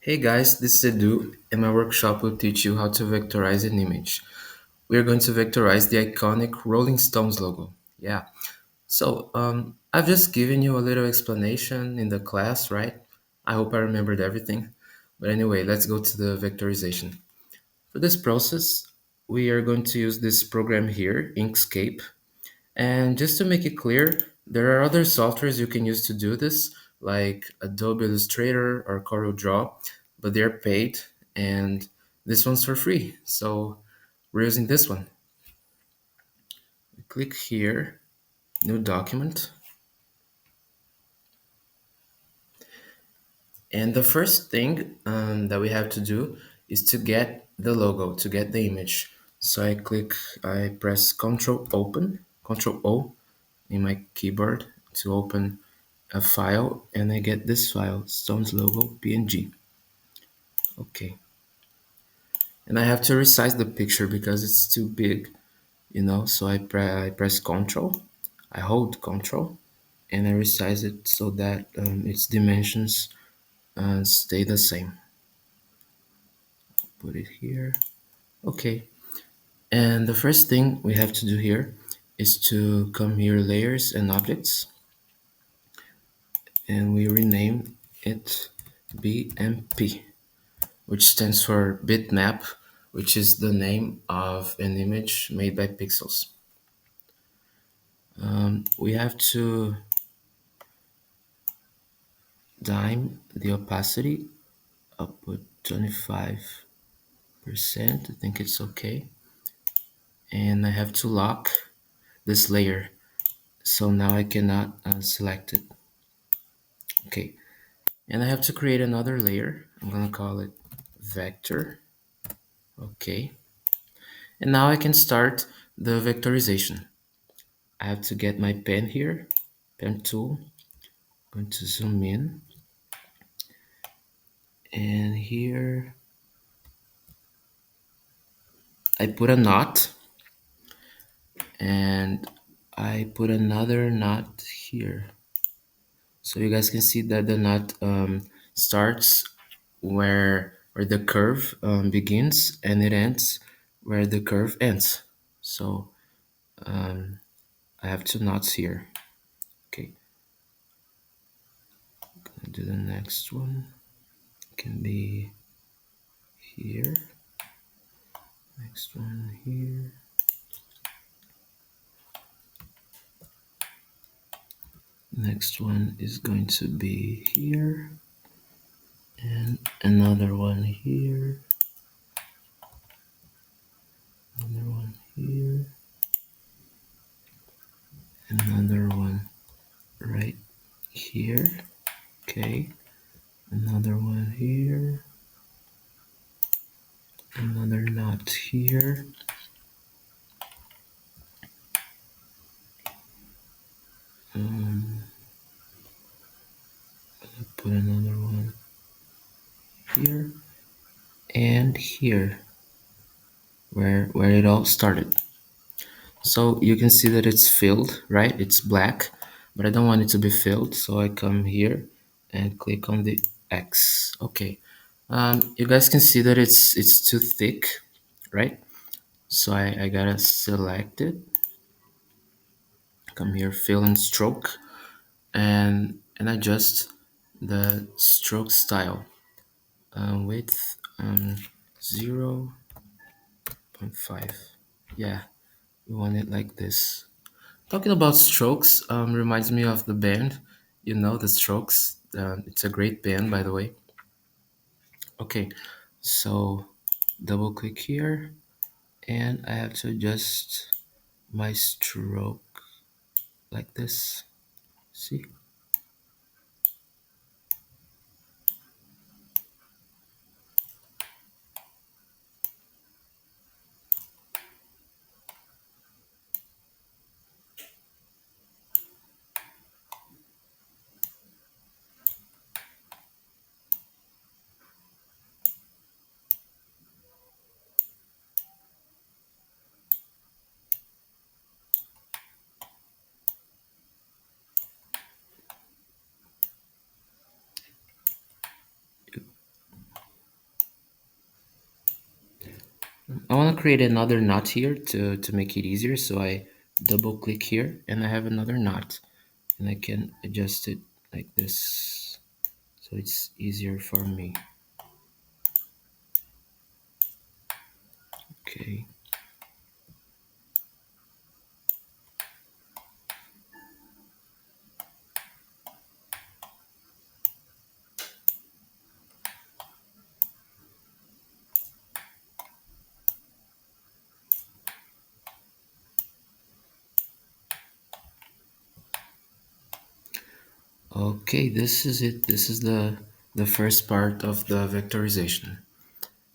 Hey guys, this is Edu, and my workshop will teach you how to vectorize an image. We are going to vectorize the iconic Rolling Stones logo. Yeah, I've just given you a little explanation in the class, right? I hope I remembered everything. But anyway, let's go to the vectorization. For this process, we are going to use this program here, Inkscape. And just to make it clear, there are other softwares you can use to do this, like Adobe Illustrator or CorelDRAW, but they're paid, and this one's for free. So we're using this one. Click here, new document, and the first thing that we have to do is to get the logo, to get the image. So I press Control O in my keyboard to open a file, and I get this file, Stones logo PNG. Okay, and I have to resize the picture because it's too big, So I press Control, I hold Control, and I resize it so that its dimensions stay the same. Put it here. Okay, and the first thing we have to do here is to come here, layers and objects, and we rename it BMP, which stands for bitmap, which is the name of an image made by pixels. We have to dim the opacity. I'll put 25%. I think it's okay. And I have to lock this layer. So now I cannot select it. Okay. And I have to create another layer. I'm going to call it vector. Okay. And now I can start the vectorization. I have to get my pen here, pen tool. I'm going to zoom in, and here I put a knot, and I put another knot here. So you guys can see that the knot starts where the curve begins, and it ends where the curve ends. So I have two knots here. Okay, gonna do the next one. Can be here. Next one here. Next one is going to be here, and another one here, another one here, another one right here. Okay, another one here, another knot here, um, put another one here, and here, where it all started. So you can see that it's filled, right? It's black, but I don't want it to be filled. So I come here and click on the X. Okay. You guys can see that it's too thick, right? So I gotta select it. Come here, fill and stroke, and adjust the stroke style. Width 0.5. Yeah, we want it like this. Talking about Strokes reminds me of the band, the Strokes. It's a great band, by the way. Okay, so double click here, and I have to adjust my stroke like this. See? I want to create another knot here to make it easier. So I double click here and I have another knot and I can adjust it like this so it's easier for me. Okay. Okay, this is it. This is the first part of the vectorization.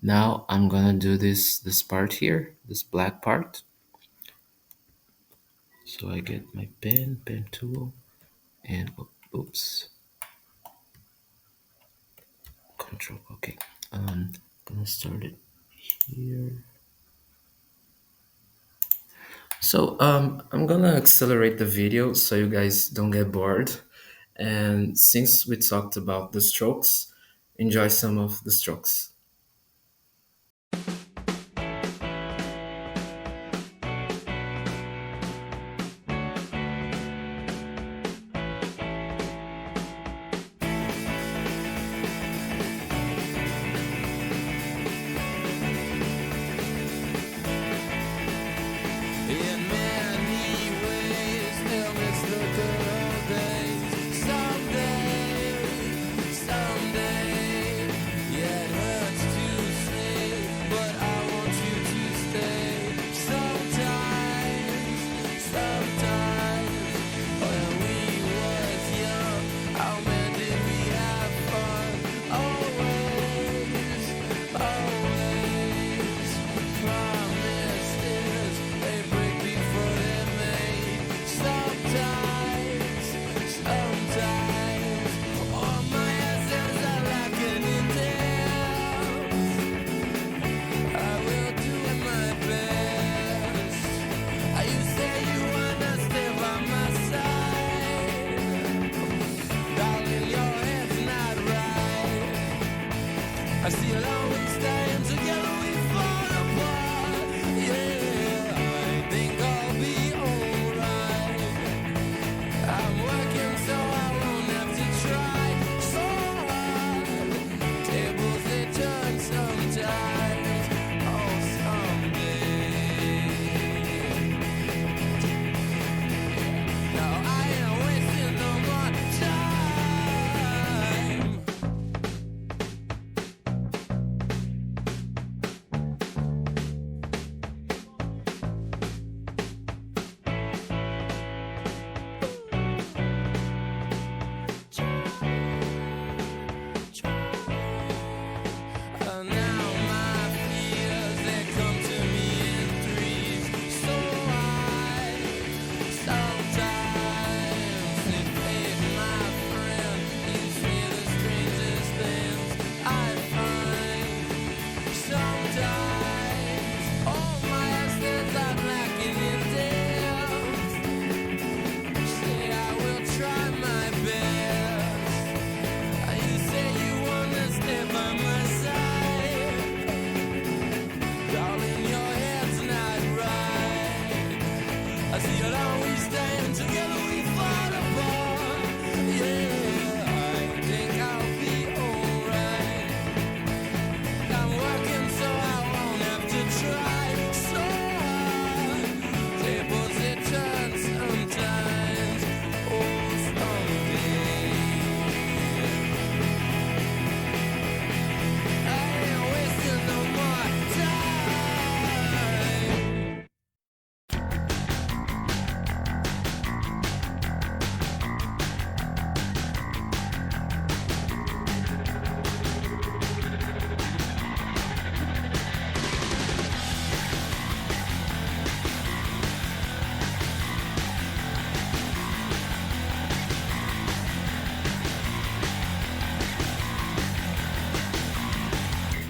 Now I'm gonna do this part here, this black part. So I get my pen tool, and oops, control. Okay, gonna start it here. So I'm gonna accelerate the video so you guys don't get bored. And since we talked about the strokes, enjoy some of the strokes. In many ways, they'll miss the good old days. Someday, yeah, it hurts to say, but I want you to stay. Sometimes, when we was young, how man did we have fun? Always, promises they break before they're made. Sometimes, all my answers are lacking in depth. I will do my best. You say you wanna stay by my side, darling. Your head's not right. I see it always staying together, we fall apart. Yeah, I think I'll be alright. I'm working so I won't have to try so hard. Tables they turn sometimes. Oh, someday. No, I ain't wasting no more time. Now my fears, they come to me in threes. So sometimes invade my friend. Gives me the strangest things I find. Sometimes all my answers are lacking in depth. Say I will try my best. You say you wanna stay by my side, darling. Your head's not right. I see it always staying together, we fall apart. Yeah, I think I'll be alright. I'm working so I won't have to try so hard. Tables they turn sometimes. Oh, someday. I ain't wasting no more time.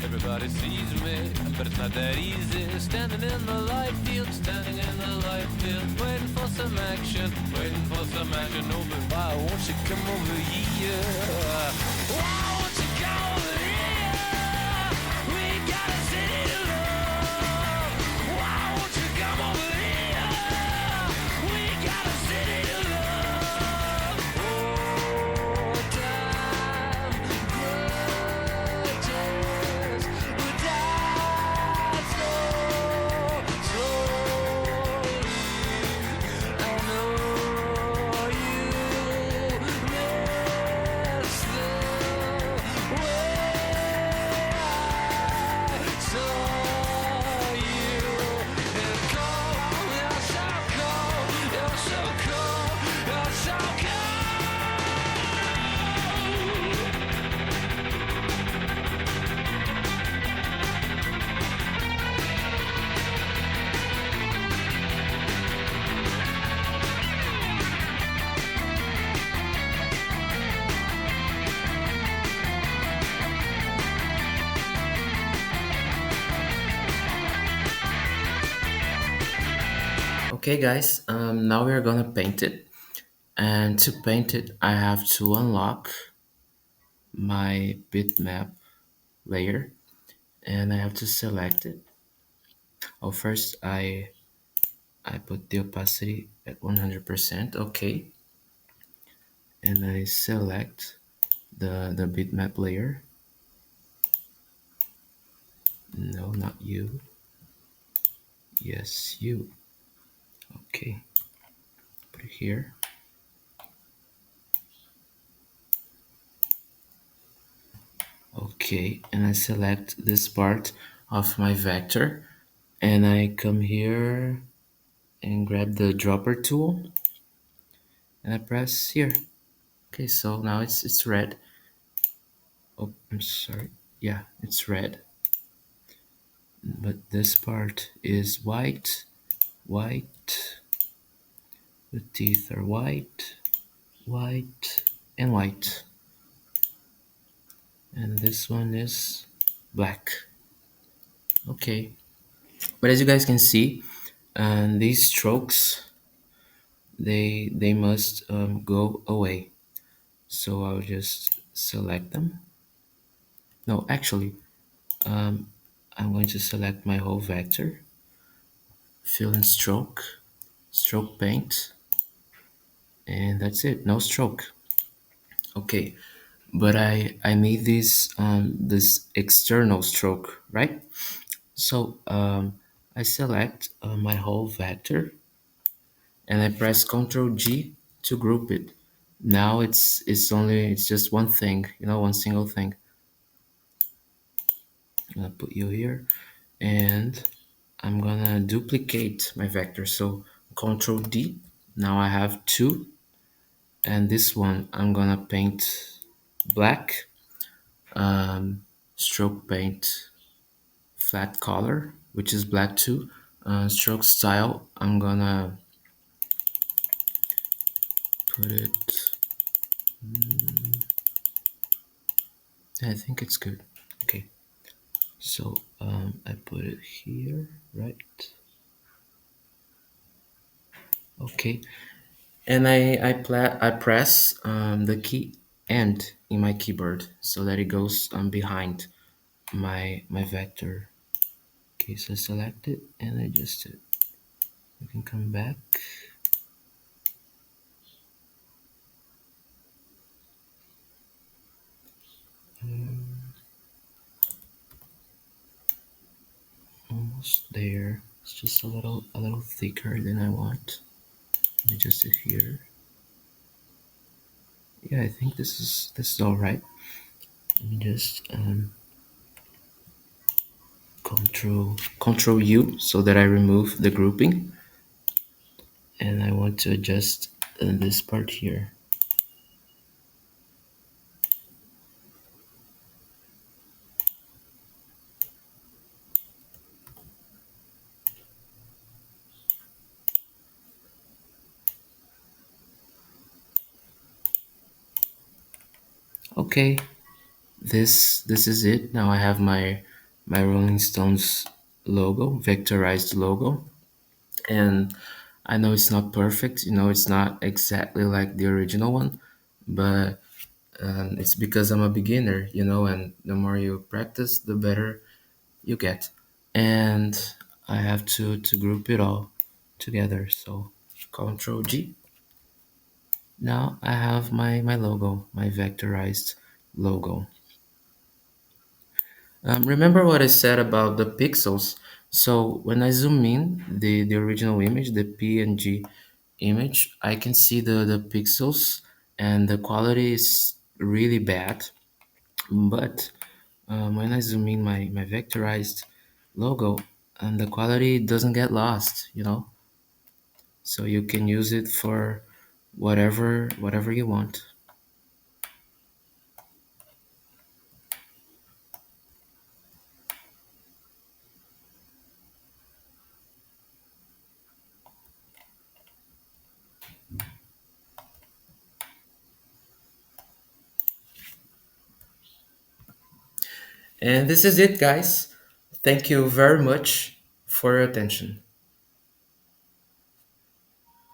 Everybody sees me, but it's not that easy. Standing in the light field, waiting for some action, Oh, but why won't you come over here? Why won't you come over here? We got a city to love. Okay, guys, now we're gonna paint it. And to paint it, I have to unlock my bitmap layer and I have to select it. Oh, first I put the opacity at 100%, okay. And I select the bitmap layer. No, not you. Yes, you. Okay, put it here. Okay, and I select this part of my vector and I come here and grab the dropper tool and I press here. Okay, so now it's red. Oh, I'm sorry. Yeah, it's red. But this part is white, white. The teeth are white, white, and white. And this one is black. Okay, but as you guys can see, these strokes they must go away. So I'll just select them. No, actually, um, I'm going to select my whole vector, fill in stroke, stroke paint, and that's it. No stroke. Okay, but I made this external stroke, right? So I select my whole vector and I press Ctrl G to group it. Now it's just one thing, one single thing. I'm gonna put you here and I'm gonna duplicate my vector. So Ctrl D. Now I have two, and this one I'm gonna paint black. Stroke paint flat color, which is black too. Stroke style, I'm gonna put it. I think it's good. Okay, so I put it here, right? Okay, and I press the key End in my keyboard so that it goes behind my vector. Okay, so select it and adjust it. You can come back. Almost there. It's just a little thicker than I want. Let me adjust it here. Yeah, I think this is all right. Let me just control U so that I remove the grouping, and I want to adjust this part here. Okay, this is it. Now I have my Rolling Stones logo, vectorized logo, and I know it's not perfect. It's not exactly like the original one, but it's because I'm a beginner, and the more you practice, the better you get. And I have to group it all together. So Control G. Now I have my logo, my vectorized logo. Remember what I said about the pixels? So when I zoom in the original image, the PNG image, I can see the pixels and the quality is really bad. But when I zoom in my vectorized logo, and the quality doesn't get lost. So you can use it for whatever you want. And this is it, guys. Thank you very much for your attention.